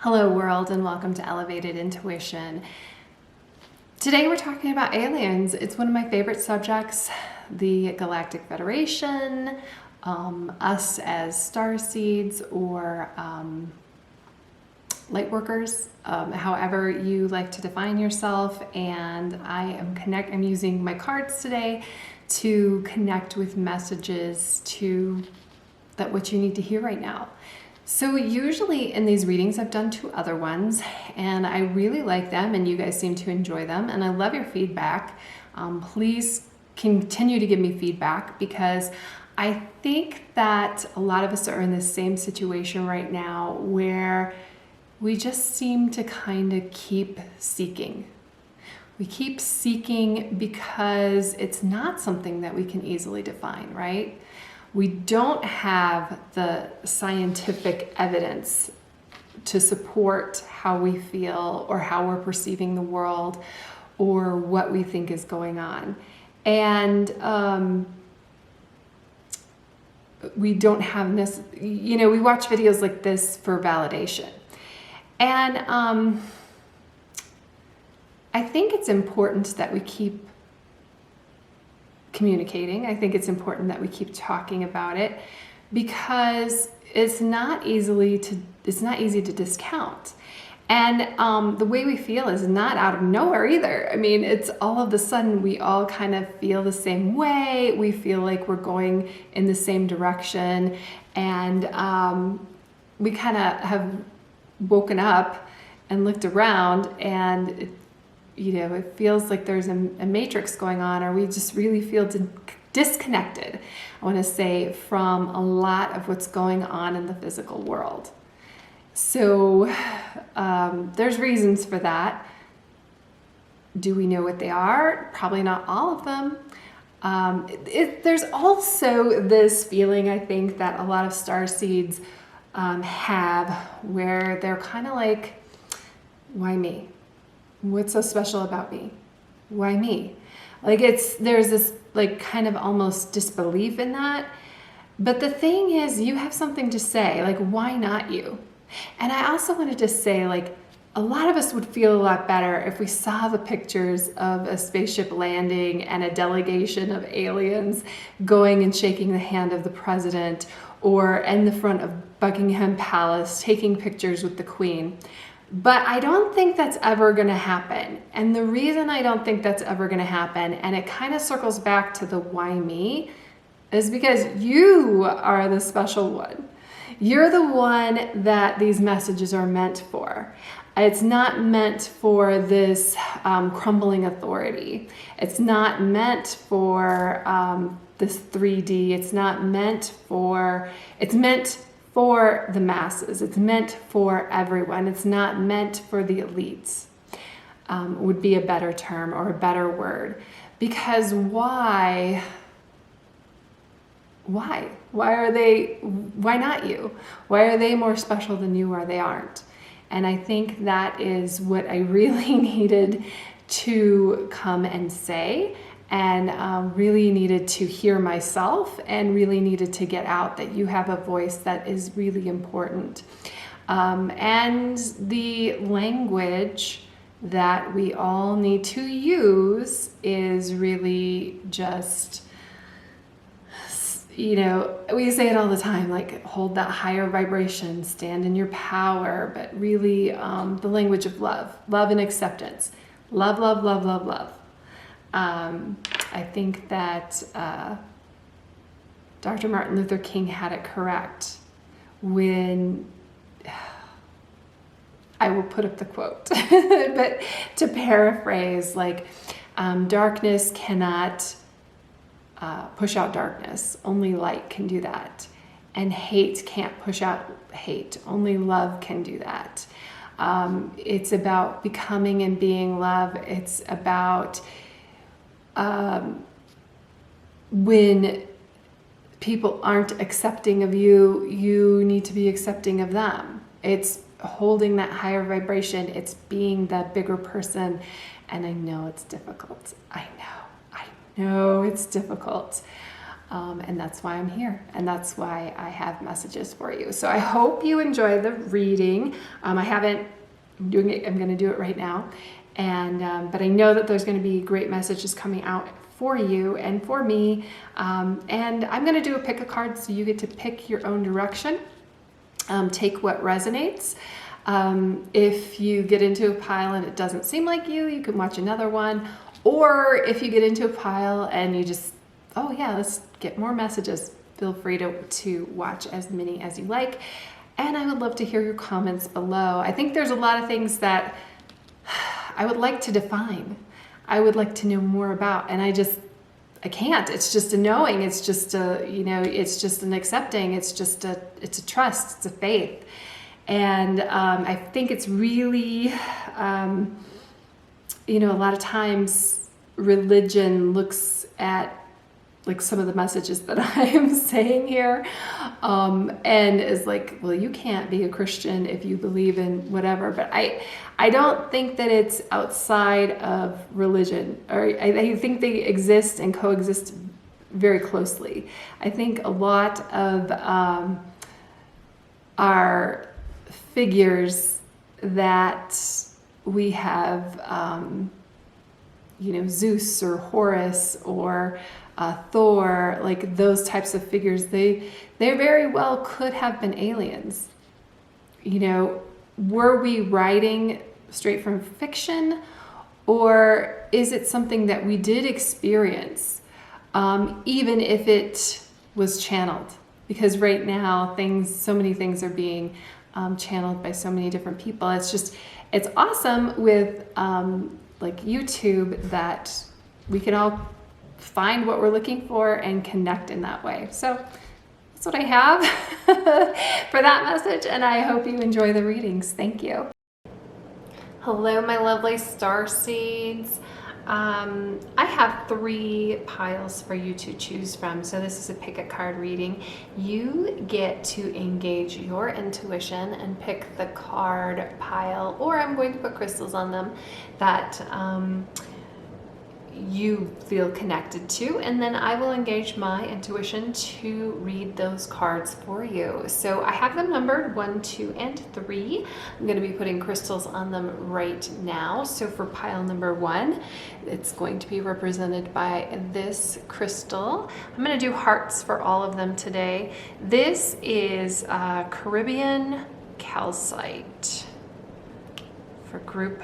Hello world, and welcome to Elevated Intuition. Today we're talking about aliens. It's one of my favorite subjects, the Galactic Federation, us as starseeds or light workers, however you like to define yourself. And I'm using my cards today to connect with messages that what you need to hear right now. So usually in these readings, I've done 2 other ones and I really like them and you guys seem to enjoy them, and I love your feedback. Please continue to give me feedback, because I think that a lot of us are in the same situation right now where we just seem to kind of keep seeking. We keep seeking because it's not something that we can easily define, right? We don't have the scientific evidence to support how we feel or how we're perceiving the world or what we think is going on. And we don't have this, we watch videos like this for validation. And I think it's important that we keep communicating. I think it's important that we keep talking about it, because it's not easy to discount. And the way we feel is not out of nowhere either. I mean, it's all of a sudden we all kind of feel the same way. We feel like we're going in the same direction, and we kind of have woken up and looked around, and it feels like there's a matrix going on, or we just really feel disconnected, I want to say, from a lot of what's going on in the physical world. So there's reasons for that. Do we know what they are? Probably not all of them. There's also this feeling, I think, that a lot of starseeds have, where they're kind of like, why me? What's so special about me? Why me? Like there's this like kind of almost disbelief in that. But the thing is, you have something to say, like, why not you? And I also wanted to say, like, a lot of us would feel a lot better if we saw the pictures of a spaceship landing and a delegation of aliens going and shaking the hand of the president, or in the front of Buckingham Palace taking pictures with the Queen. But I don't think that's ever going to happen. And the reason I don't think that's ever going to happen, and it kind of circles back to the why me, is because you are the special one. You're the one that these messages are meant for. It's not meant for this crumbling authority. It's not meant for this 3D. It's meant for the masses. It's meant for everyone. It's not meant for the elites, would be a better term or a better word. Because why not you? Why are they more special than you are? They aren't. And I think that is what I really needed to come and say, and really needed to hear myself, and really needed to get out that you have a voice that is really important. And the language that we all need to use is really just, we say it all the time, like, hold that higher vibration, stand in your power, but really the language of love and acceptance. Love, love, love, love, love. I think that Dr. Martin Luther King had it correct when, I will put up the quote, but to paraphrase, like, darkness cannot push out darkness. Only light can do that. And hate can't push out hate. Only love can do that. It's about becoming and being love. It's about when people aren't accepting of you, you need to be accepting of them. It's holding that higher vibration. It's being that bigger person. And I know it's difficult. I know it's difficult. And that's why I'm here, and that's why I have messages for you. So I hope you enjoy the reading. I'm doing it. I'm going to do it right now, but I know that there's going to be great messages coming out for you and for me. And I'm going to do a pick a card, so you get to pick your own direction. Take what resonates. If you get into a pile and it doesn't seem like you can watch another one. Or if you get into a pile and you just, oh yeah, let's get more messages, feel free to watch as many as you like. And I would love to hear your comments below. I think there's a lot of things that I would like to define. I would like to know more about, and I can't. It's just a knowing. It's just it's just an accepting. It's a trust. It's a faith. And I think it's really, a lot of times religion looks at like some of the messages that I am saying here, and is like, well, you can't be a Christian if you believe in whatever. But I don't think that it's outside of religion, or I think they exist and coexist very closely. I think a lot of our figures that we have, Zeus or Horus or Thor, like those types of figures, they very well could have been aliens. Were we writing straight from fiction, or is it something that we did experience, even if it was channeled? Because right now so many things are being channeled by so many different people. It's awesome with like YouTube that we can all find what we're looking for and connect in that way. So that's what I have for that message, and I hope you enjoy the readings. Thank you. Hello, my lovely starseeds. I have 3 piles for you to choose from. So this is a pick a card reading. You get to engage your intuition and pick the card pile, or I'm going to put crystals on them that you feel connected to, and then I will engage my intuition to read those cards for you. So I have them numbered 1, 2, and 3. I'm going to be putting crystals on them right now. So for pile number 1, it's going to be represented by this crystal. I'm going to do hearts for all of them today. This is Caribbean Calcite for group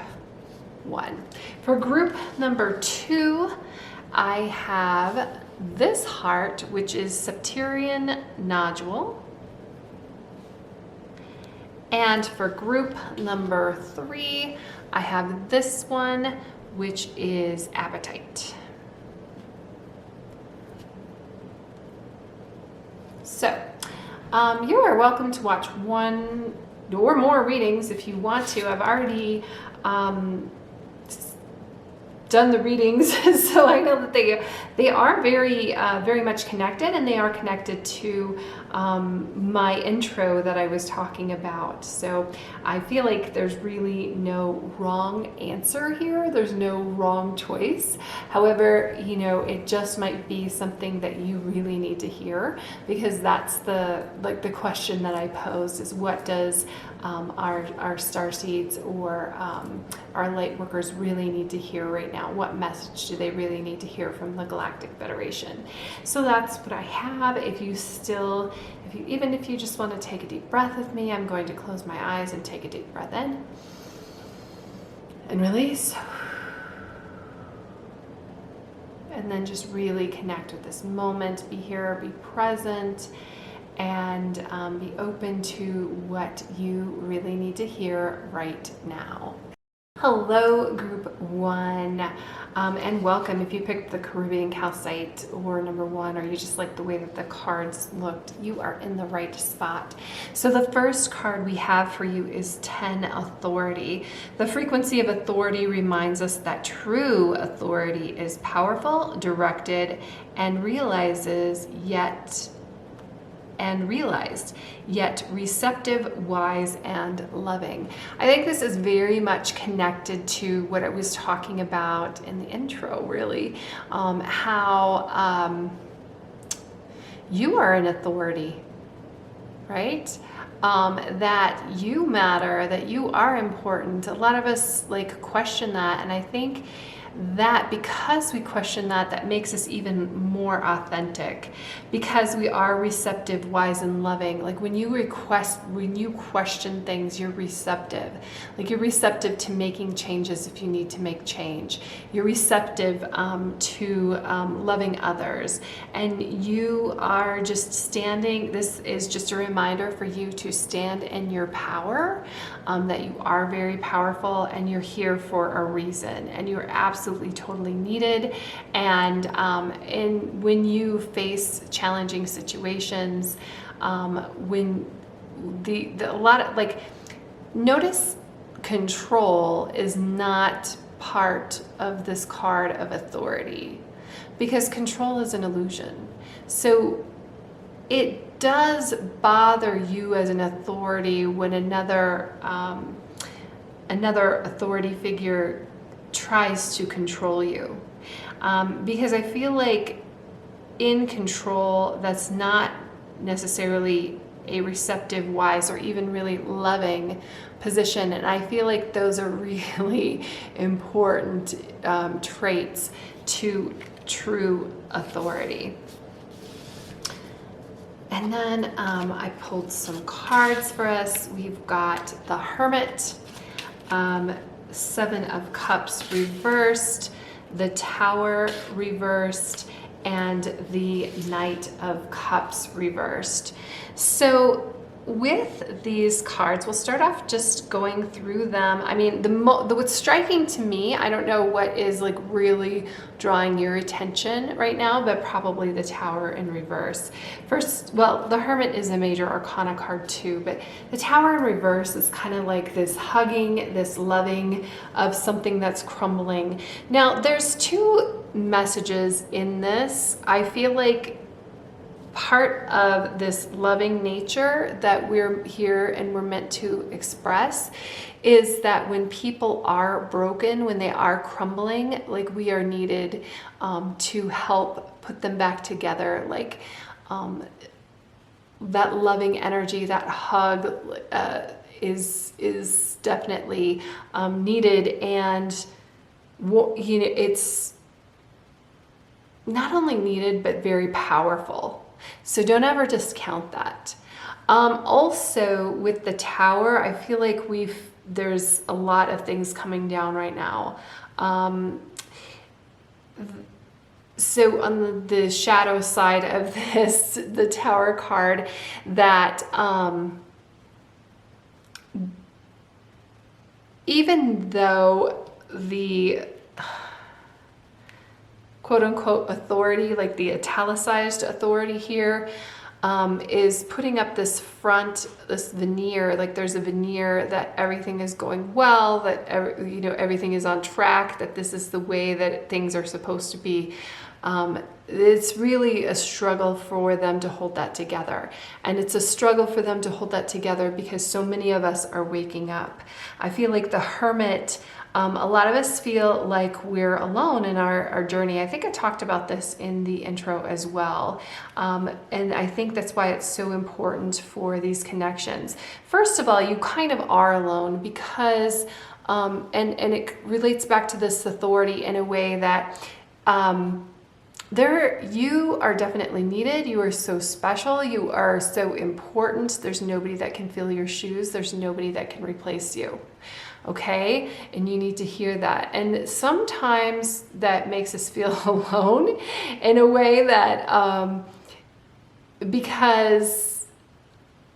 1. For group number 2, I have this heart, which is Septarian Nodule. And for group number 3, I have this one, which is Apatite. So, you are welcome to watch 1 or more readings if you want to. I've already done the readings, so I know that they are very much connected, and they are connected to my intro that I was talking about. So I feel like there's really no wrong answer here. There's no wrong choice. However, it just might be something that you really need to hear, because that's the question that I posed is, what does our starseeds or our light workers really need to hear right now? What message do they really need to hear from the Galactic Federation? So that's what I have. Even if you just want to take a deep breath with me, I'm going to close my eyes and take a deep breath in and release. And then just really connect with this moment. Be here, be present, and be open to what you really need to hear right now. Hello, group 1, and welcome. If you picked the Caribbean Calcite or number 1, or you just like the way that the cards looked, you are in the right spot. So the first card we have for you is 10 Authority. The frequency of authority reminds us that true authority is powerful, directed, and realized, yet receptive, wise, and loving. I think this is very much connected to what I was talking about in the intro, really. How you are an authority, right? That you matter, that you are important. A lot of us like question that, and I think that because we question that, that makes us even more authentic, because we are receptive, wise, and loving. Like when you question things, you're receptive. Like you're receptive to making changes if you need to make change. You're receptive to loving others, and you are just standing. This is just a reminder for you to stand in your power, that you are very powerful, and you're here for a reason, and you're absolutely totally needed. And when you face challenging situations, when a lot of, like, notice control is not part of this card of authority, because control is an illusion. So it does bother you as an authority when another authority figure tries to control you, because I feel like in control, that's not necessarily a receptive, wise, or even really loving position. And I feel like those are really important traits to true authority. And then I pulled some cards for us. We've got the Hermit, Seven of Cups reversed, the Tower reversed, and the Knight of Cups reversed. So with these cards, we'll start off just going through them. I mean, what's striking to me, I don't know what is like really drawing your attention right now, but probably the Tower in reverse. First, well, the Hermit is a major arcana card too, but the Tower in reverse is kind of like this hugging, this loving of something that's crumbling. Now, there's two messages in this. I feel like part of this loving nature that we're here and we're meant to express is that when people are broken, when they are crumbling, like we are needed to help put them back together. Like that loving energy, that hug is definitely needed. And you know, it's not only needed, but very powerful. So don't ever discount that. Also with the Tower, I feel like there's a lot of things coming down right now. So on the shadow side of this, the Tower card, that even though the quote-unquote authority, like the italicized authority here, is putting up this veneer, like there's a veneer that everything is going well, that everything is on track, that this is the way that things are supposed to be. It's really a struggle for them to hold that together. And it's a struggle for them to hold that together because so many of us are waking up. I feel like the Hermit, a lot of us feel like we're alone in our journey. I think I talked about this in the intro as well. And I think that's why it's so important for these connections. First of all, you kind of are alone because, and it relates back to this authority in a way that you are definitely needed. You are so special. You are so important. There's nobody that can fill your shoes. There's nobody that can replace you. Okay? And you need to hear that. And sometimes that makes us feel alone in a way that, because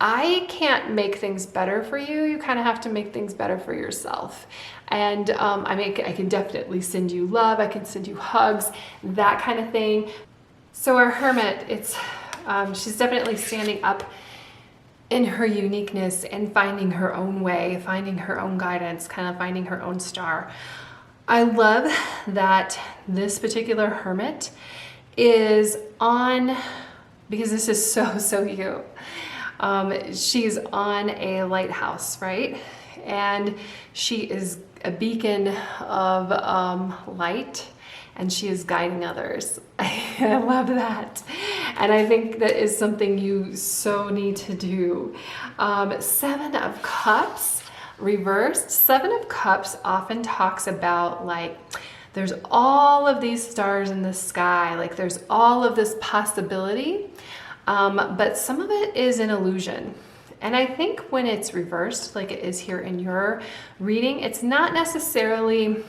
I can't make things better for you, you kind of have to make things better for yourself. And I can definitely send you love, I can send you hugs, that kind of thing. So our Hermit, she's definitely standing up in her uniqueness and finding her own way, finding her own guidance, kind of finding her own star. I love that this particular Hermit is on, because this is so you. She's on a lighthouse, right? And she is a beacon of light, and she is guiding others. I love that. And I think that is something you so need to do. 7 of Cups reversed. 7 of Cups often talks about like, there's all of these stars in the sky, like there's all of this possibility, but some of it is an illusion. And I think when it's reversed, like it is here in your reading, it's not necessarily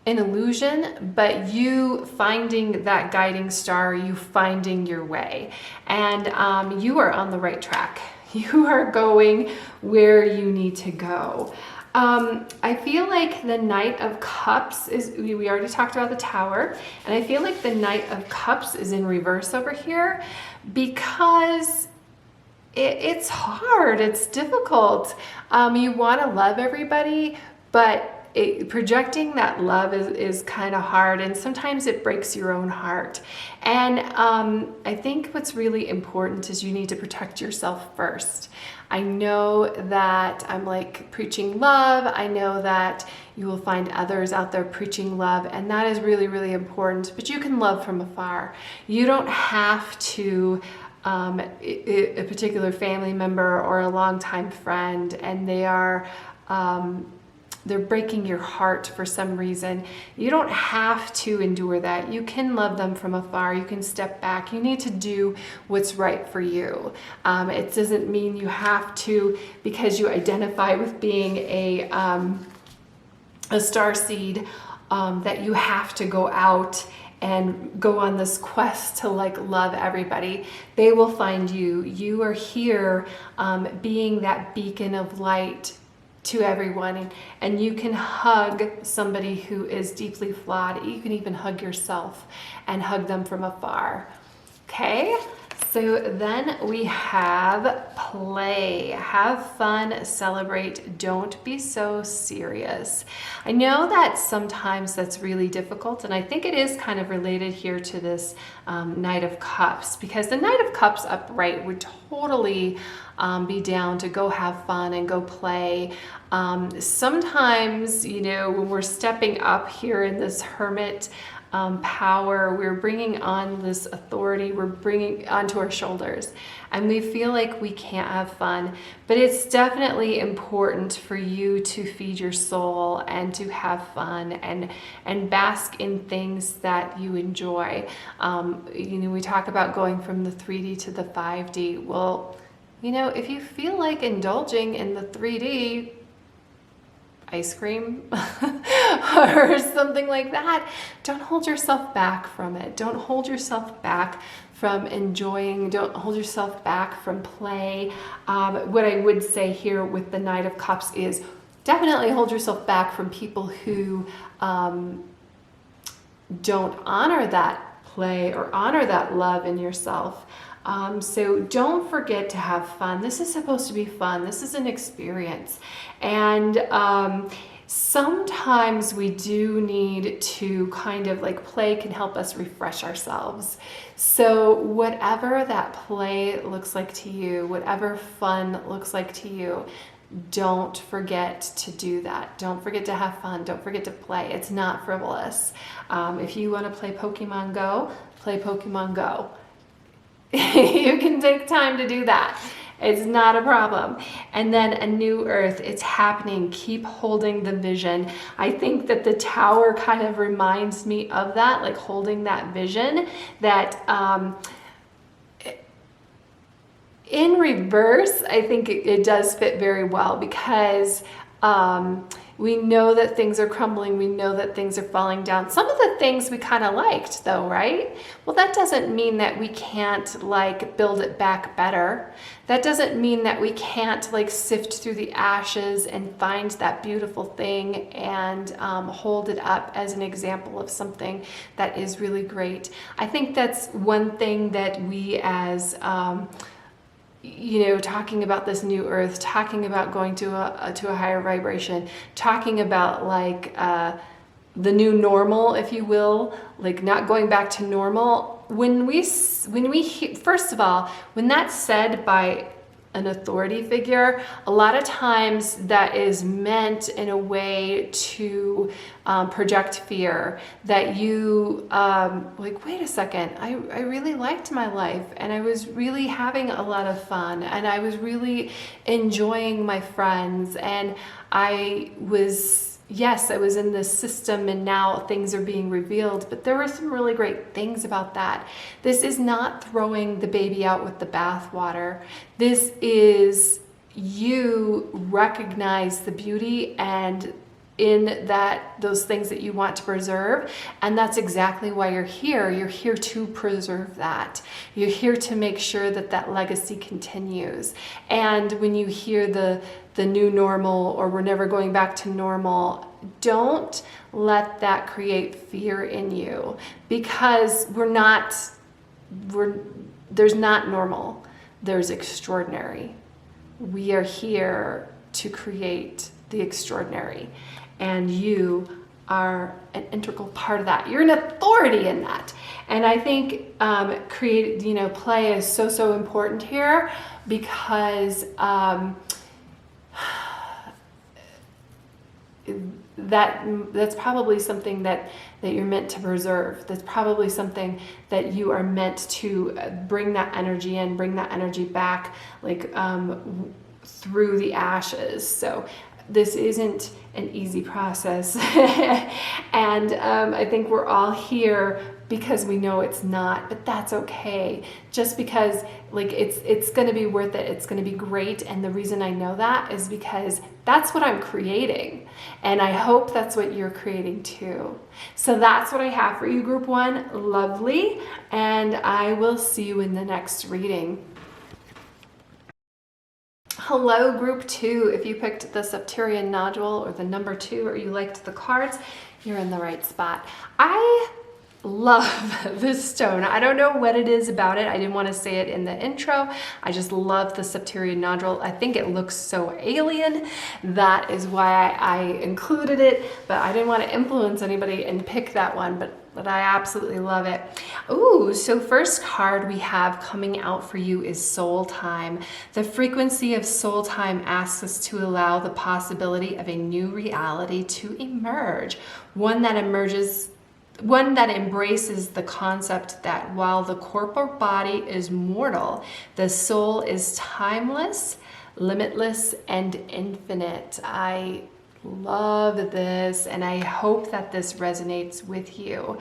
an illusion, but you finding that guiding star, you finding your way. And you are on the right track. You are going where you need to go. I feel like the Knight of Cups is, we already talked about the Tower, and I feel like the Knight of Cups is in reverse over here because it's hard, it's difficult. You want to love everybody, but projecting that love is kind of hard, and sometimes it breaks your own heart. And I think what's really important is you need to protect yourself first. I know that I'm like preaching love. I know that you will find others out there preaching love, and that is really, really important. But you can love from afar. You don't have to a particular family member or a longtime friend, and they are they're breaking your heart for some reason. You don't have to endure that. You can love them from afar. You can step back. You need to do what's right for you. It doesn't mean you have to, because you identify with being a starseed, that you have to go out and go on this quest to like love everybody. They will find you. You are here being that beacon of light to everyone, and you can hug somebody who is deeply flawed. You can even hug yourself and hug them from afar. Okay, so then we have play. Have fun, celebrate, don't be so serious. I know that sometimes that's really difficult, and I think it is kind of related here to this Knight of Cups, because the Knight of Cups upright would totally be down to go have fun and go play. Sometimes, you know, when we're stepping up here in this hermit power, we're bringing on this authority, we're bringing onto our shoulders, and we feel like we can't have fun. But it's definitely important for you to feed your soul and to have fun and bask in things that you enjoy. You know, we talk about going from the 3D to the 5D. Well, you know, if you feel like indulging in the 3D, ice cream or something like that, don't hold yourself back from it. Don't hold yourself back from enjoying. Don't hold yourself back from play. What I would say here with the Knight of Cups is definitely hold yourself back from people who don't honor that play or honor that love in yourself. So don't forget to have fun. This is supposed to be fun. This is an experience. And sometimes we do need to kind of like play can help us refresh ourselves. So whatever that play looks like to you, whatever fun looks like to you, don't forget to do that. Don't forget to have fun. Don't forget to play. It's not frivolous. If you want to play Pokemon Go, play Pokemon Go. You can take time to do that. It's not a problem. And then a new earth, it's happening. Keep holding the vision. I think that the Tower kind of reminds me of that, like holding that vision, that in reverse, I think it does fit very well, because we know that things are crumbling. We know that things are falling down. Some of the things we kind of liked though, right? Well, that doesn't mean that we can't like build it back better. That doesn't mean that we can't like sift through the ashes and find that beautiful thing and hold it up as an example of something that is really great. I think that's one thing that we as you know, talking about this new earth, talking about going to a higher vibration, talking about like the new normal, if you will, like not going back to normal. When we first of all, when that's said by an authority figure, a lot of times that is meant in a way to project fear, that you like, wait a second, I really liked my life, and I was really having a lot of fun, and I was really enjoying my friends, and yes, I was in this system, and now things are being revealed, but there were some really great things about that. This is not throwing the baby out with the bathwater. This is you recognize the beauty and in that, those things that you want to preserve, and that's exactly why you're here. You're here to preserve that. You're here to make sure that that legacy continues. And when you hear the new normal, or we're never going back to normal, don't let that create fear in you, because there's not normal, there's extraordinary. We are here to create the extraordinary, and you are an integral part of that. You're an authority in that. And I think play is so important here, because that's probably something that you're meant to preserve. That's probably something that you are meant to bring that energy in, bring that energy back, like through the ashes. So this isn't an easy process. And I think we're all here because we know it's not, but that's okay. Just because it's going to be worth it. It's going to be great. And the reason I know that is because that's what I'm creating. And I hope that's what you're creating too. So that's what I have for you, Group 1. Lovely. And I will see you in the next reading. Hello, Group 2. If you picked the Septarian Nodule or the number 2, or you liked the cards, you're in the right spot. I love this stone. I don't know what it is about it. I didn't want to say it in the intro. I just love the Septarian Nodule. I think it looks so alien. That is why I included it, but I didn't want to influence anybody and pick that one, but I absolutely love it. Ooh, so first card we have coming out for you is Soul Time. The frequency of Soul Time asks us to allow the possibility of a new reality to emerge, one that embraces the concept that while the corporal body is mortal, the soul is timeless, limitless, and infinite. I love this, and I hope that this resonates with you.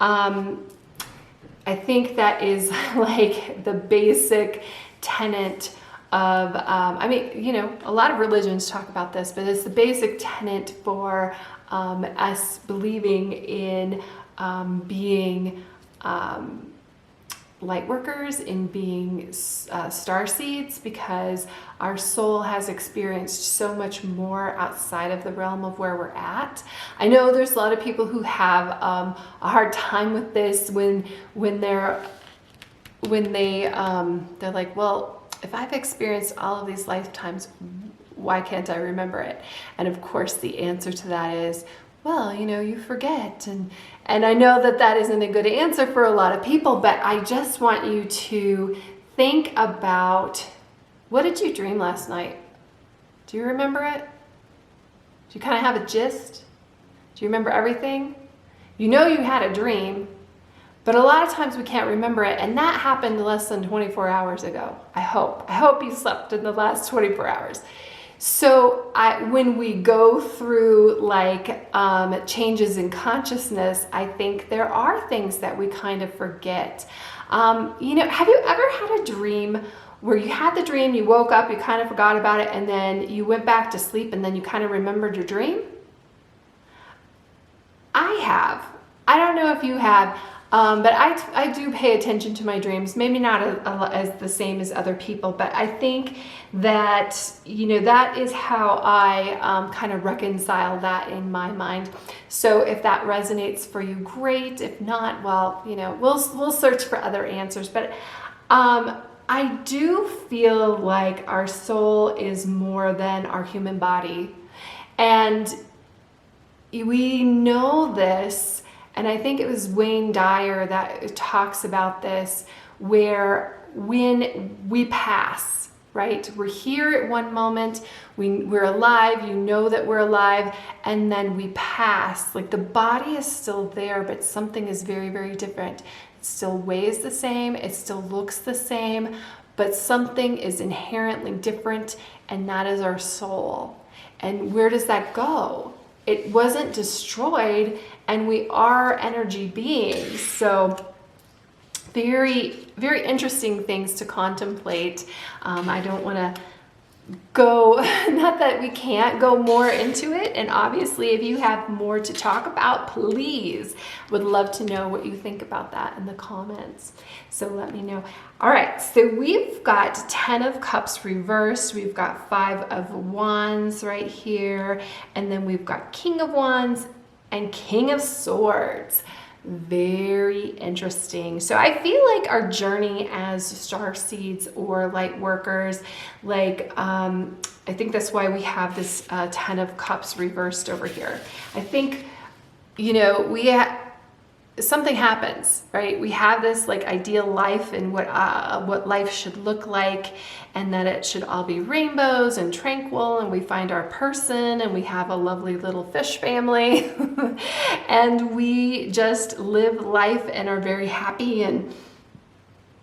I think that is like the basic tenet of, a lot of religions talk about this, but it's the basic tenet for us believing in being light workers, in being star seeds, because our soul has experienced so much more outside of the realm of where we're at. I know there's a lot of people who have a hard time with this when they're like, well, if I've experienced all of these lifetimes, why can't I remember it? And of course the answer to that is, well, you forget. And I know that isn't a good answer for a lot of people, but I just want you to think about, what did you dream last night? Do you remember it? Do you kind of have a gist? Do you remember everything? You know you had a dream, but a lot of times we can't remember it, and that happened less than 24 hours ago. I hope you slept in the last 24 hours. So when we go through changes in consciousness, I think there are things that we kind of forget. Have you ever had a dream where you had the dream, you woke up, you kind of forgot about it, and then you went back to sleep, and then you kind of remembered your dream? I have. I don't know if you have. But I do pay attention to my dreams, maybe not as the same as other people, but I think that, that is how I kind of reconcile that in my mind. So if that resonates for you, great. If not, well, we'll search for other answers. But I do feel like our soul is more than our human body. And we know this. And I think it was Wayne Dyer that talks about this, where when we pass, right? We're here at one moment, we're alive, you know that we're alive, and then we pass. Like the body is still there, but something is very, very different. It still weighs the same, it still looks the same, but something is inherently different, and that is our soul. And where does that go? It wasn't destroyed, and we are energy beings. So very, very interesting things to contemplate. I don't want to go, not that we can't go more into it. And obviously, if you have more to talk about, please, would love to know what you think about that in the comments. So let me know. All right, so we've got 10 of Cups reversed. We've got 5 of Wands right here. And then we've got King of Wands and King of Swords. Very interesting. So I feel like our journey as star seeds or light workers, like I think that's why we have this 10 of Cups reversed over here. I think, you know, something happens, right? We have this like ideal life and what life should look like, and that it should all be rainbows and tranquil, and we find our person and we have a lovely little fish family and we just live life and are very happy, and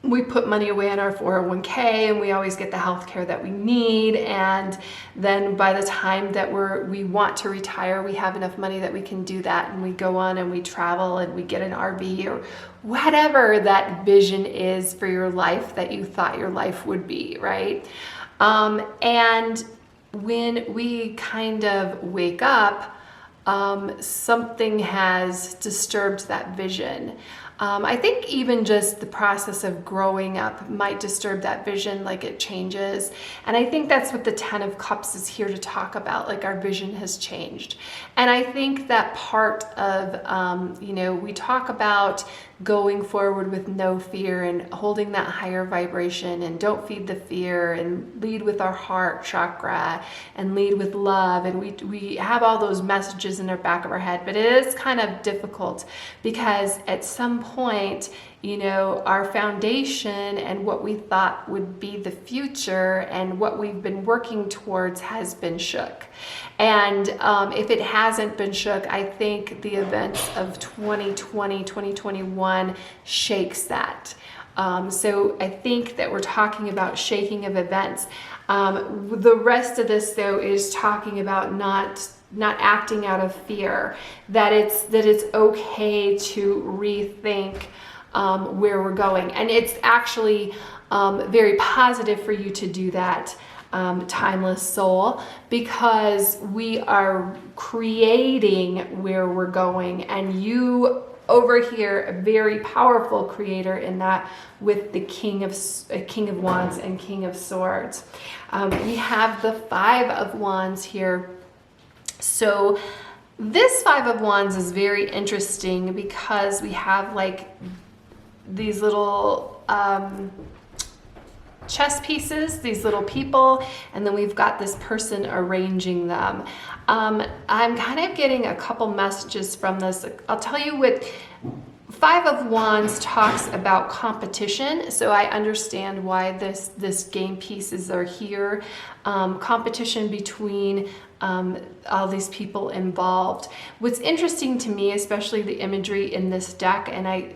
we put money away in our 401k, and we always get the health care that we need. And then by the time that we want to retire, we have enough money that we can do that, and we go on and we travel and we get an RV or whatever that vision is for your life that you thought your life would be, right? And when we kind of wake up, something has disturbed that vision. I think even just the process of growing up might disturb that vision, like it changes. And I think that's what the 10 of Cups is here to talk about, like our vision has changed. And I think that part of, you know, we talk about going forward with no fear and holding that higher vibration, and don't feed the fear, and lead with our heart chakra, and lead with love. And we have all those messages in the back of our head, but it is kind of difficult because at some point, you know, our foundation and what we thought would be the future and what we've been working towards has been shook. And if it hasn't been shook, I think the events of 2020, 2021 shakes that. So I think that we're talking about shaking of events. The rest of this, though, is talking about not acting out of fear, that it's okay to rethink where we're going. And it's actually very positive for you to do that, timeless soul, because we are creating where we're going. And you over here, a very powerful creator in that, with the King of Wands and King of Swords. We have the 5 of Wands here. So this 5 of Wands is very interesting because we have like these little chess pieces, these little people, and then we've got this person arranging them. I'm kind of getting a couple messages from this. I'll tell you what 5 of Wands talks about competition, so I understand why this game pieces are here. Competition between all these people involved. What's interesting to me, especially the imagery in this deck, and I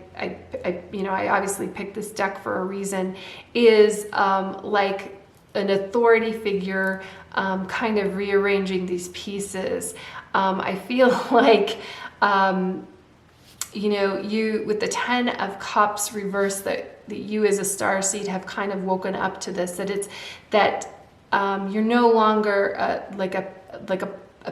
obviously picked this deck for a reason, is like an authority figure kind of rearranging these pieces. I feel like you with the 10 of Cups reversed, that you as a star seed have kind of woken up to this, that you're no longer like a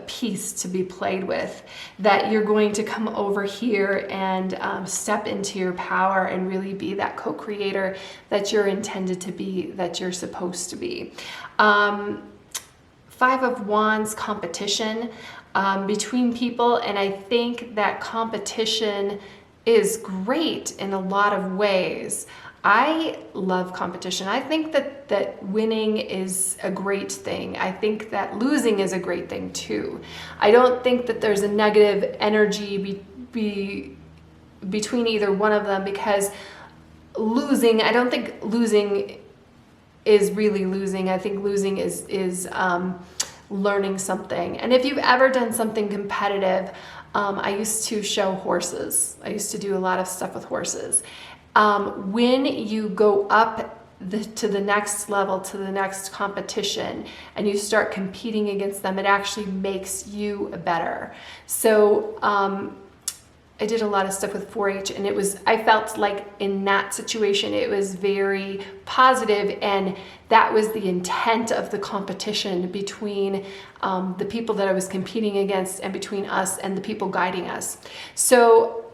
piece to be played with, that you're going to come over here and step into your power and really be that co-creator that you're intended to be, that you're supposed to be. 5 of Wands, competition between people, and I think that competition is great in a lot of ways. I love competition. I think that winning is a great thing. I think that losing is a great thing too. I don't think that there's a negative energy between either one of them, because I don't think losing is really losing. I think losing is learning something. And if you've ever done something competitive, I used to show horses. I used to do a lot of stuff with horses. When you go up to the next level, to the next competition, and you start competing against them, it actually makes you better. So I did a lot of stuff with 4-H, and I felt like in that situation it was very positive, and that was the intent of the competition between the people that I was competing against and between us and the people guiding us. So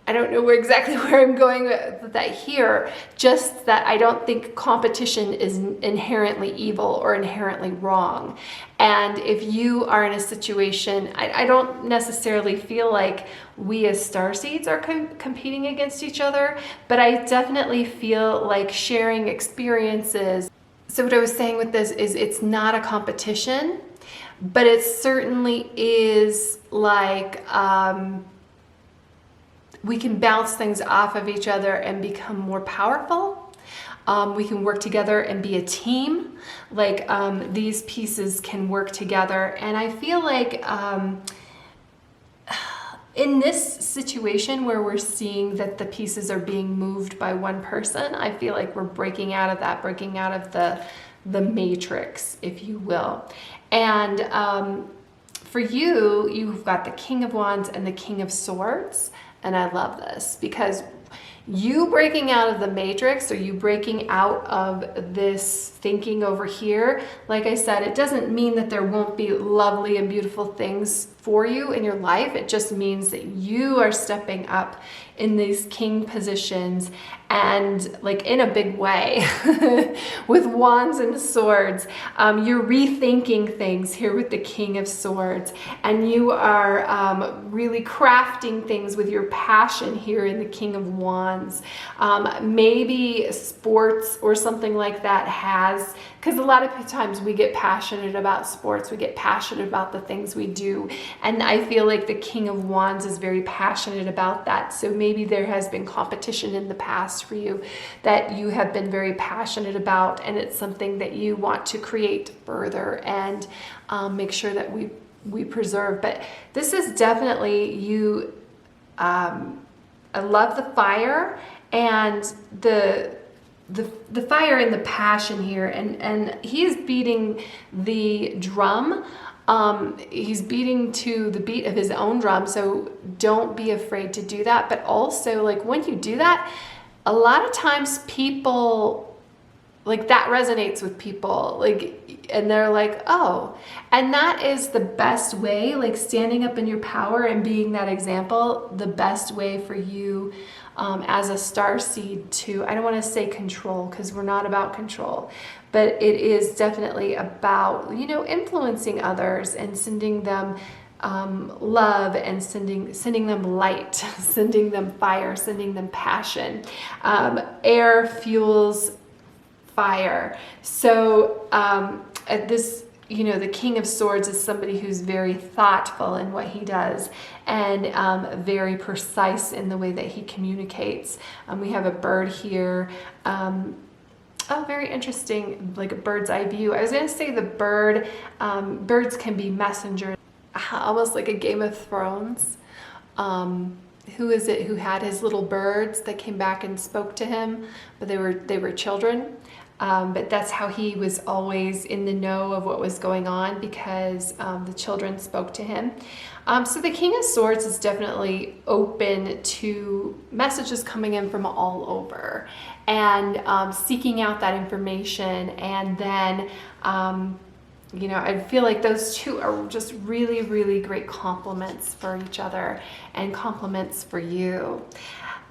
I don't know exactly where I'm going with that here, just that I don't think competition is inherently evil or inherently wrong. And if you are in a situation, I don't necessarily feel like we as starseeds are competing against each other, but I definitely feel like sharing experiences. So what I was saying with this is it's not a competition, but it certainly is like, we can bounce things off of each other and become more powerful. We can work together and be a team. Like these pieces can work together. And I feel like in this situation where we're seeing that the pieces are being moved by one person, I feel like we're breaking out of that, breaking out of the matrix, if you will. And for you, you've got the King of Wands and the King of Swords. And I love this because you breaking out of the matrix, or you breaking out of this thinking over here, like I said, it doesn't mean that there won't be lovely and beautiful things for you in your life. It just means that you are stepping up in these king positions, and like in a big way with wands and swords. You're rethinking things here with the King of Swords, and you are really crafting things with your passion here in the King of Wands. Maybe sports or something like that has, because a lot of times we get passionate about sports, we get passionate about the things we do, and I feel like the King of Wands is very passionate about that. So maybe there has been competition in the past for you that you have been very passionate about, and it's something that you want to create further and make sure that we preserve. But this is definitely you. I love the fire and the fire and the passion here, and he's beating the drum. He's beating to the beat of his own drum, so don't be afraid to do that. But also, like, when you do that, a lot of times people, like, that resonates with people, like, and they're like, oh, and that is the best way, like standing up in your power and being that example, the best way for you as a starseed to, I don't want to say control, because we're not about control, but it is definitely about, you know, influencing others and sending them love, and sending them light, sending them fire, sending them passion. Air fuels fire. So at this, you know, the King of Swords is somebody who's very thoughtful in what he does, and very precise in the way that he communicates. We have a bird here. Oh, very interesting, like a bird's eye view. I was going to say the bird, birds can be messengers, almost like a Game of Thrones. Who is it who had his little birds that came back and spoke to him, but they were children? But that's how he was always in the know of what was going on, because the children spoke to him. So the King of Swords is definitely open to messages coming in from all over, and seeking out that information. And then, you know, I feel like those two are just really, really great complements for each other and complements for you.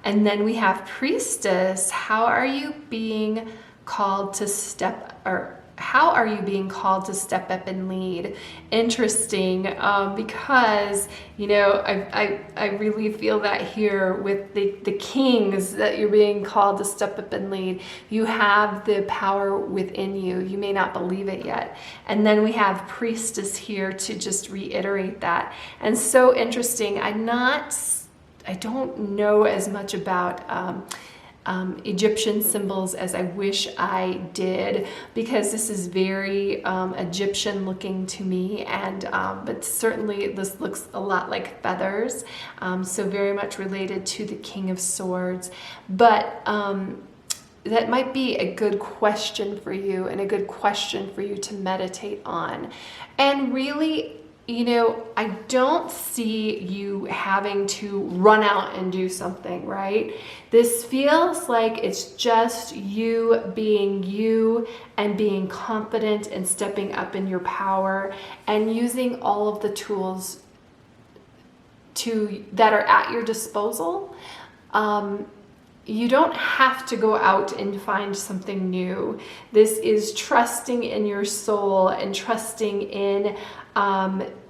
And then we have Priestess. How are you being called to step, or how are you being called to step up and lead? Interesting, because, you know, I really feel that here with the kings, that you're being called to step up and lead. You have the power within you. You may not believe it yet. And then we have Priestess here to just reiterate that. And so interesting. I don't know as much about Egyptian symbols as I wish I did, because this is very Egyptian looking to me, and but certainly this looks a lot like feathers, so very much related to the King of Swords. But that might be a good question for you, and a good question for you to meditate on. And really, you know, I don't see you having to run out and do something, right? This feels like it's just you being you and being confident and stepping up in your power and using all of the tools that are at your disposal. You don't have to go out and find something new. This is trusting in your soul and trusting in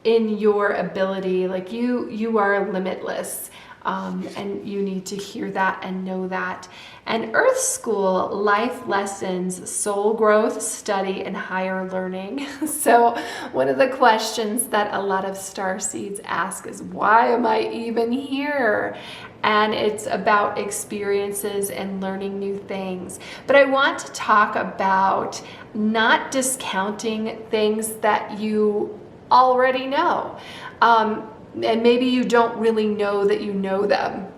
your ability. Like you are limitless, and you need to hear that and know that. And Earth School, life lessons, soul growth, study, and higher learning. So one of the questions that a lot of starseeds ask is, why am I even here? And it's about experiences and learning new things. But I want to talk about not discounting things that you already know. And maybe you don't really know that you know them.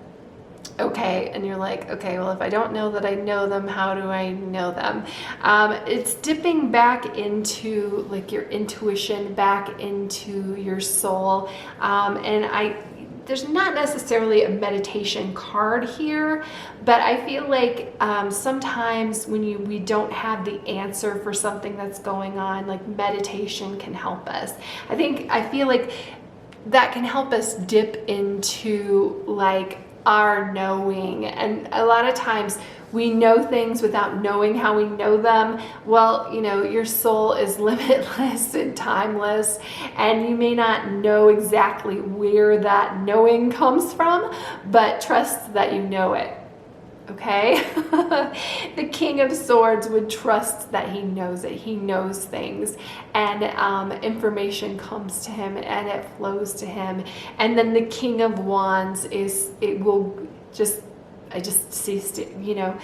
Okay, and you're like, okay, well, if I don't know that I know them, how do I know them? It's dipping back into like your intuition, back into your soul. There's not necessarily a meditation card here, but I feel like sometimes when we don't have the answer for something that's going on, like meditation can help us. I feel like that can help us dip into like our knowing. And a lot of times we know things without knowing how we know them. Well, you know, your soul is limitless and timeless, and you may not know exactly where that knowing comes from, but trust that you know it. Okay? The King of Swords would trust that he knows it. He knows things, and information comes to him and it flows to him. And then the King of Wands I just see, you know,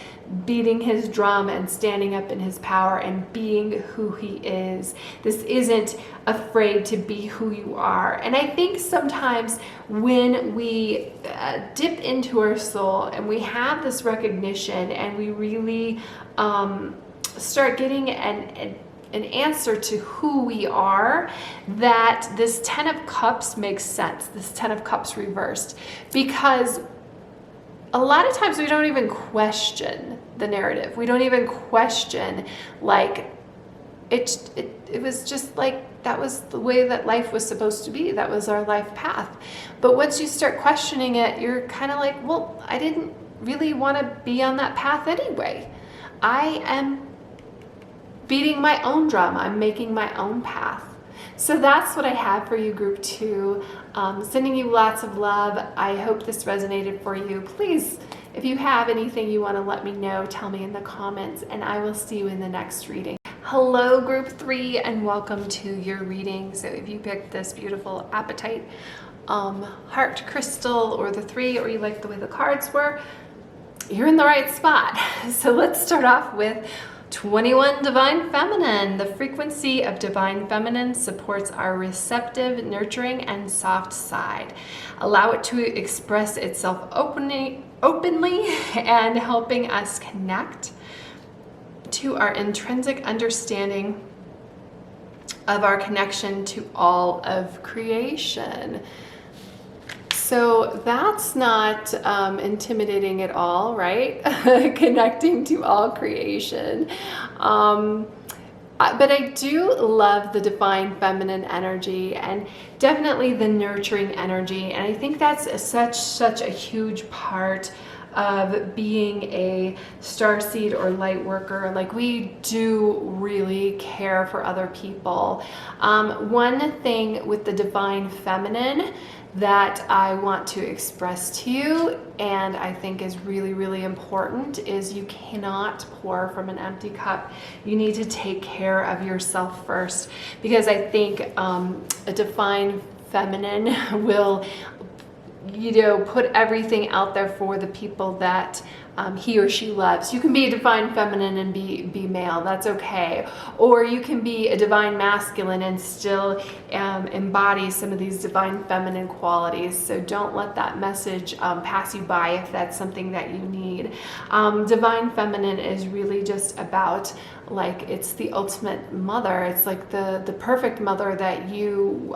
beating his drum and standing up in his power and being who he is. This isn't afraid to be who you are. And I think sometimes when we dip into our soul and we have this recognition and we really start getting an answer to who we are, that this 10 of Cups makes sense, this 10 of Cups reversed, because a lot of times we don't even question the narrative. We don't even question, like, it was just like, that was the way that life was supposed to be. That was our life path. But once you start questioning it, you're kind of like, well, I didn't really want to be on that path anyway. I am beating my own drum. I'm making my own path. So that's what I have for you, Group 2. Sending you lots of love. I hope this resonated for you. Please, if you have anything you want to let me know, tell me in the comments, and I will see you in the next reading. Hello, Group 3, and welcome to your reading. So if you picked this beautiful Apatite heart crystal, or the 3, or you like the way the cards were, you're in the right spot. So let's start off with 21 Divine Feminine. The frequency of Divine Feminine supports our receptive, nurturing, and soft side. Allow it to express itself openly and helping us connect to our intrinsic understanding of our connection to all of creation. So that's not intimidating at all, right? Connecting to all creation. But I do love the Divine Feminine energy, and definitely the nurturing energy. And I think that's such a huge part of being a starseed or light worker. Like, we do really care for other people. One thing with the Divine Feminine that I want to express to you, and I think is really, really important, is you cannot pour from an empty cup. You need to take care of yourself first, because I think a Divine Feminine will, you know, put everything out there for the people that he or she loves. You can be a divine feminine and be male, that's okay. Or you can be a divine masculine and still embody some of these divine feminine qualities. So don't let that message pass you by if that's something that you need. Divine feminine is really just about, like, it's the ultimate mother. It's like the perfect mother that you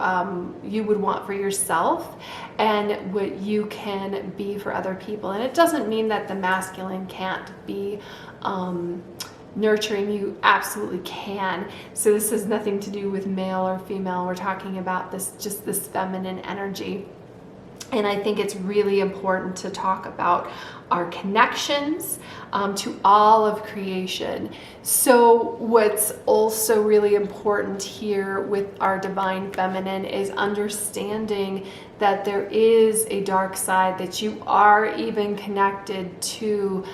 would want for yourself and what you can be for other people. And it doesn't mean that the masculine can't be nurturing. You absolutely can. So this has nothing to do with male or female. We're talking about just this feminine energy. And I think it's really important to talk about our connections to all of creation. So what's also really important here with our divine feminine is understanding that there is a dark side, that you are even connected to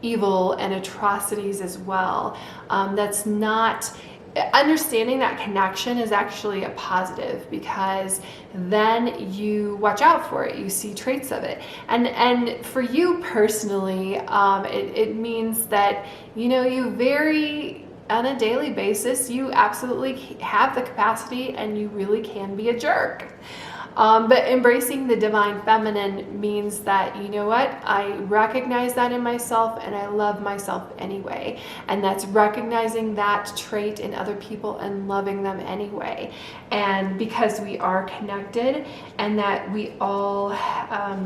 evil and atrocities as well. That's not... Understanding that connection is actually a positive, because then you watch out for it, you see traits of it, and for you personally, it means that you very, on a daily basis, you absolutely have the capacity and you really can be a jerk. But embracing the divine feminine means that, you know what, I recognize that in myself and I love myself anyway. And that's recognizing that trait in other people and loving them anyway. And because we are connected and that we all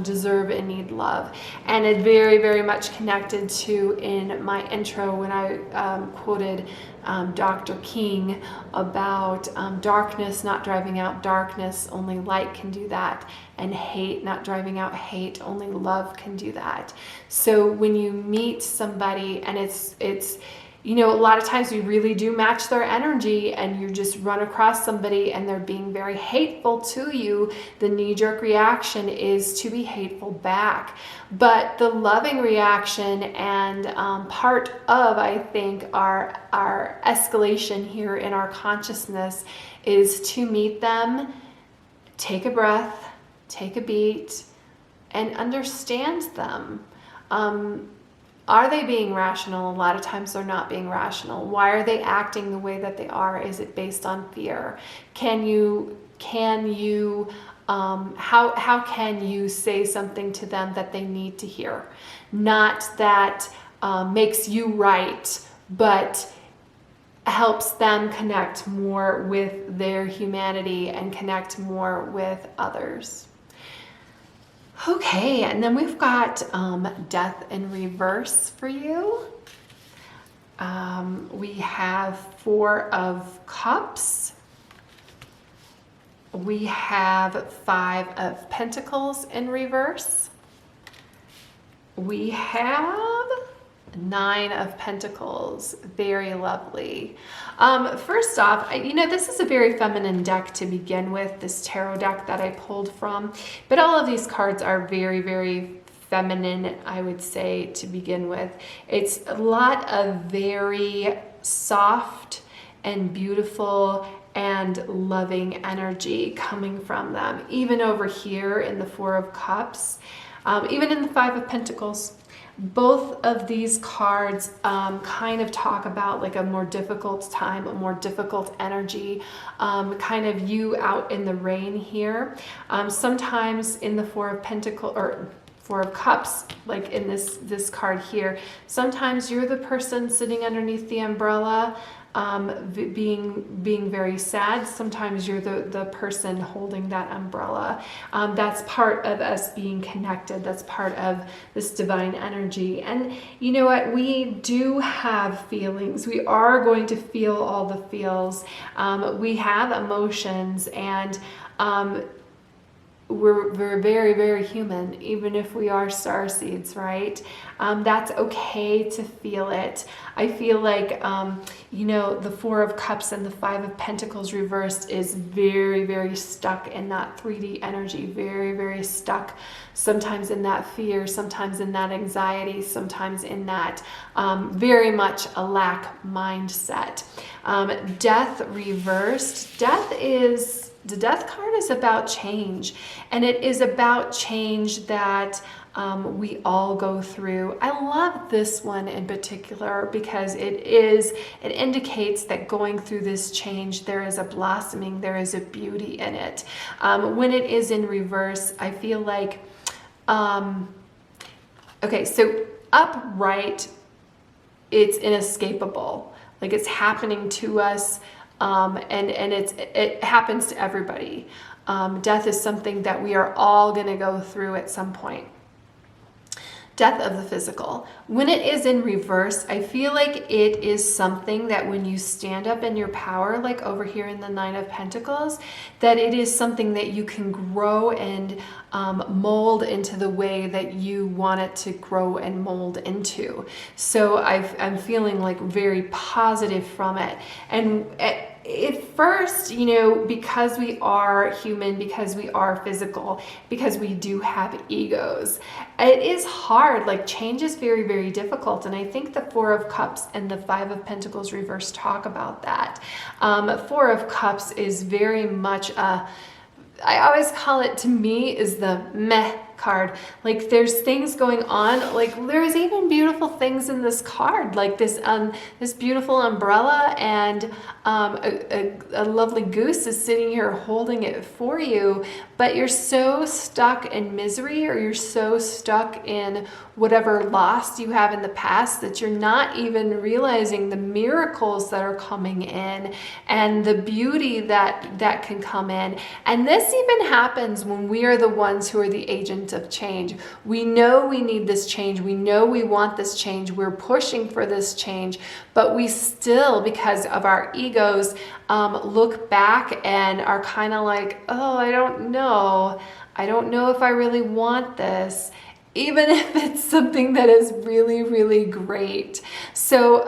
deserve and need love. And it very, very much connected to in my intro when I quoted Dr. King about darkness not driving out darkness, only light can do that, and hate not driving out hate, only love can do that. So when you meet somebody and it's a lot of times we really do match their energy, and you just run across somebody and they're being very hateful to you, the knee-jerk reaction is to be hateful back. But the loving reaction and part of, I think, our escalation here in our consciousness is to meet them, take a breath, take a beat, and understand them. Are they being rational? A lot of times they're not being rational. Why are they acting the way that they are? Is it based on fear? How can you say something to them that they need to hear? Not that makes you right, but helps them connect more with their humanity and connect more with others. Okay, and then we've got death in reverse for you. We have 4 of Cups. We have 5 of Pentacles in reverse. We have 9 of Pentacles. Very lovely. First off, this is a very feminine deck to begin with, this tarot deck that I pulled from, but all of these cards are very, very feminine, I would say, to begin with. It's a lot of very soft and beautiful and loving energy coming from them, even over here in the 4 of Cups, even in the 5 of Pentacles. Both of these cards kind of talk about like a more difficult time, a more difficult energy, kind of you out in the rain here. Sometimes in the 4 of Pentacles or 4 of Cups, like in this card here, sometimes you're the person sitting underneath the umbrella, being very sad. Sometimes you're the person holding that umbrella. That's part of us being connected. That's part of this divine energy. And you know what? We do have feelings. We are going to feel all the feels. We have emotions, and we're very, very human, even if we are starseeds, right? That's okay to feel it. I feel like, the 4 of Cups and the 5 of Pentacles reversed is very, very stuck in that 3D energy, very, very stuck, sometimes in that fear, sometimes in that anxiety, sometimes in that very much a lack mindset. Death reversed. Death is the Death card is about change, and it is about change that we all go through. I love this one in particular because it indicates that going through this change, there is a blossoming, there is a beauty in it. When it is in reverse, I feel like, okay, so upright, it's inescapable. Like it's happening to us, and it happens to everybody. Death is something that we are all going to go through at some point. Death of the physical. When it is in reverse, I feel like it is something that when you stand up in your power, like over here in the Nine of Pentacles, that it is something that you can grow and mold into the way that you want it to grow and mold into. So I'm feeling like very positive from it. And at first, you know, because we are human, because we are physical, because we do have egos, it is hard. Like change is very, very difficult. And I think the Four of Cups and the Five of Pentacles reverse talk about that. Four of Cups is very much I always call it, to me, is the meh card. Like there's things going on, like there's even beautiful things in this card, like this this beautiful umbrella, and a lovely goose is sitting here holding it for you, but you're so stuck in misery, or you're so stuck in whatever loss you have in the past that you're not even realizing the miracles that are coming in and the beauty that can come in. And this even happens when we are the ones who are the agent of change. We know we need this change. We know we want this change. We're pushing for this change, but we still, because of our egos, look back and are kind of like, oh, I don't know. I don't know if I really want this, even if it's something that is really, really great. So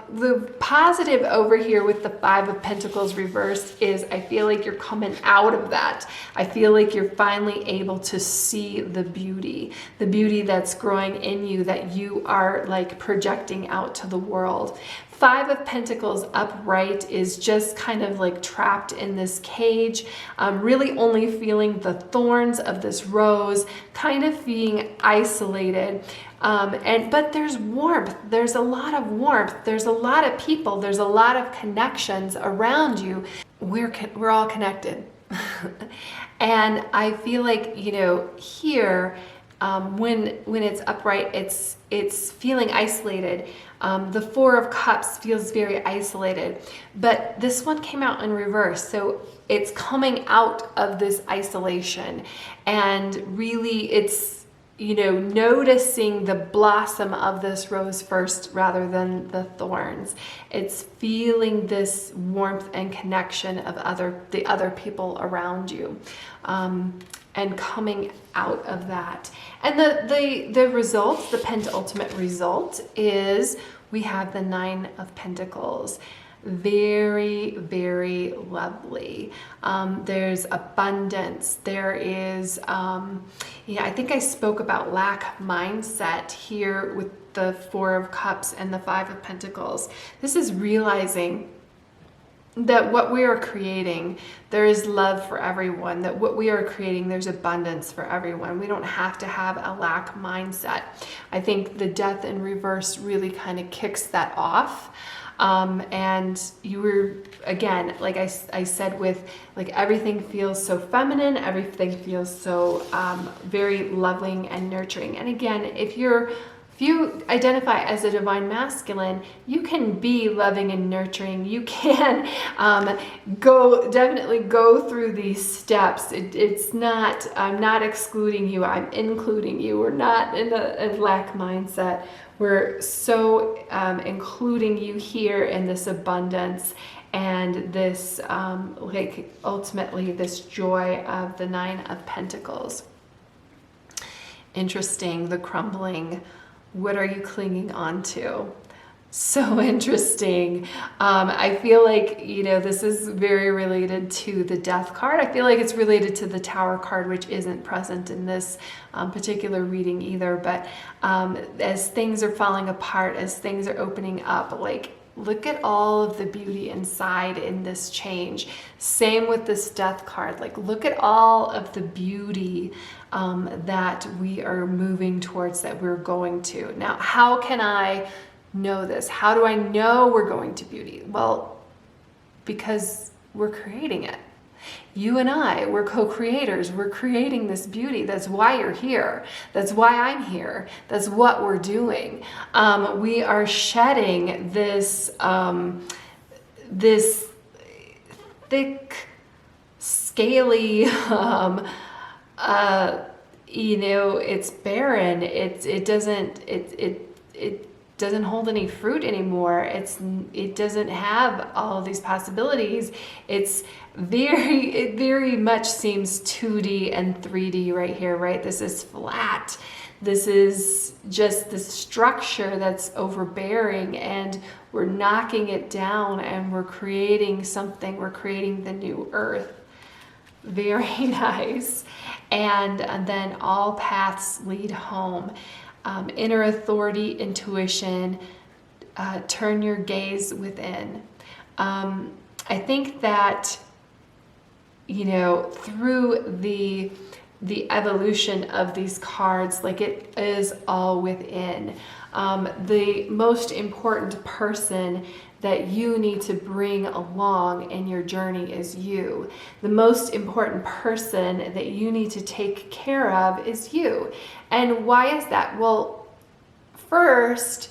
the positive over here with the Five of Pentacles reversed is I feel like you're coming out of that. I feel like you're finally able to see the beauty that's growing in you, that you are like projecting out to the world. Five of Pentacles upright is just kind of like trapped in this cage, really only feeling the thorns of this rose, kind of being isolated. But there's warmth. There's a lot of warmth. There's a lot of people. There's a lot of connections around you. We're all connected. And I feel like, you know, here, when it's upright, it's feeling isolated. The Four of Cups feels very isolated, but this one came out in reverse. So it's coming out of this isolation, and really it's, you know, noticing the blossom of this rose first rather than the thorns. It's feeling this warmth and connection of the other people around you. And coming out of that. And the result, the penultimate result, is we have the Nine of Pentacles. Very, very lovely. There's abundance. There is, I think I spoke about lack mindset here with the Four of Cups and the Five of Pentacles. This is realizing that what we are creating, there is love for everyone, that what we are creating, there's abundance for everyone. We don't have to have a lack mindset. I think the Death in reverse really kind of kicks that off. And you were, again, like I said, with like everything feels so feminine, everything feels so very loving and nurturing. And again, if you identify as a divine masculine, you can be loving and nurturing. You can definitely go through these steps. It's not, I'm not excluding you, I'm including you. We're not in a lack mindset. We're so including you here in this abundance and this, like ultimately this joy of the Nine of Pentacles. Interesting, the crumbling. What are you clinging on to? So interesting. I feel like, you know, this is very related to the Death card. I feel like it's related to the Tower card, which isn't present in this particular reading either. But as things are falling apart, as things are opening up, like Look at all of the beauty inside in this change. Same with this death card. Like, look at all of the beauty that we are moving towards, that we're going to. Now, how can I know this? How do I know we're going to beauty? Well, because we're creating it. You and I, we're co-creators. We're creating this beauty. That's why you're here. That's why I'm here. That's what we're doing. We are shedding this, this thick, scaly, it's barren. It doesn't hold any fruit anymore. It doesn't have all of these possibilities. It very much seems 2D and 3D right here, right? This is flat. This is just the structure that's overbearing, and we're knocking it down and we're creating something. We're creating the new earth. Very nice. And then all paths lead home. Inner authority, intuition, turn your gaze within. I think that, through the evolution of these cards, like, it is all within. The most important person that you need to bring along in your journey is you. The most important person that you need to take care of is you. And why is that? Well, first,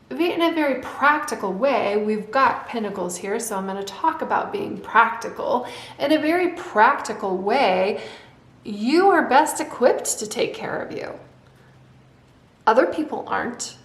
in a very practical way, we've got pentacles here, so I'm going to talk about being practical. In a very practical way, you are best equipped to take care of you. Other people aren't.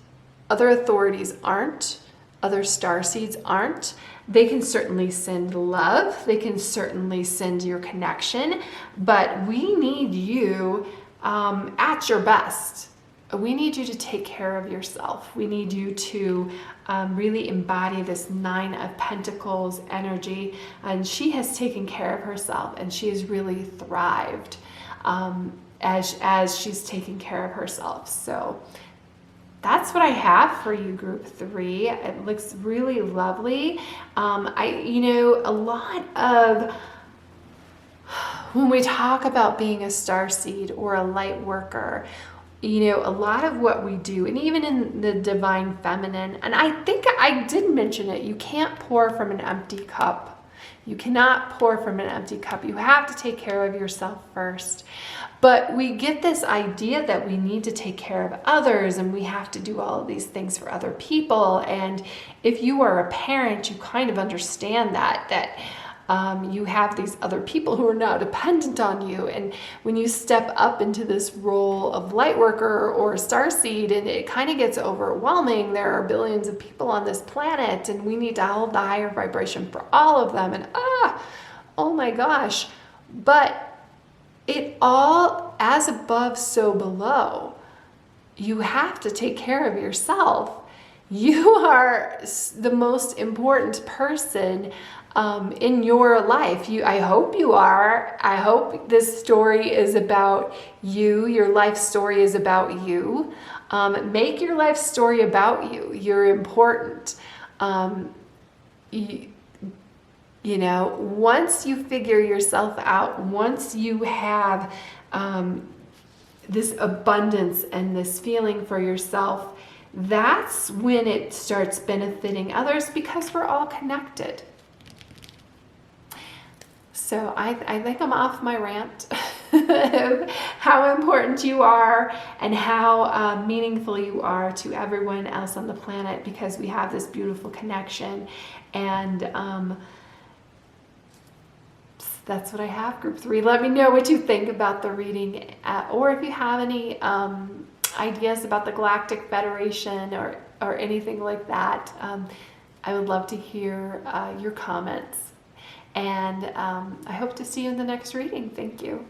Other authorities aren't. Other starseeds aren't. They can certainly send love. They can certainly send your connection, but we need you at your best. We need you to take care of yourself. We need you to really embody this 9 of Pentacles energy. And she has taken care of herself, and she has really thrived as she's taking care of herself. So that's what I have for you, group 3. It looks really lovely. A lot of, when we talk about being a starseed or a light worker, a lot of what we do, and even in the divine feminine, and I think I did mention it, you can't pour from an empty cup. You cannot pour from an empty cup. You have to take care of yourself first. But we get this idea that we need to take care of others, and we have to do all of these things for other people. And if you are a parent, you kind of understand that you have these other people who are now dependent on you. And when you step up into this role of light worker or starseed, and it kind of gets overwhelming. There are billions of people on this planet, and we need to hold the higher vibration for all of them. And oh my gosh. But it all, as above, so below. You have to take care of yourself. You are the most important person in your life. I hope you are. I hope this story is about you. Your life story is about you. Make your life story about you. You're important. Once you figure yourself out, once you have this abundance and this feeling for yourself, that's when it starts benefiting others, because we're all connected. So I think I'm off my rant of how important you are and how meaningful you are to everyone else on the planet, because we have this beautiful connection. And that's what I have, group 3. Let me know what you think about the reading, or if you have any ideas about the Galactic Federation or anything like that. I would love to hear your comments. And I hope to see you in the next reading. Thank you.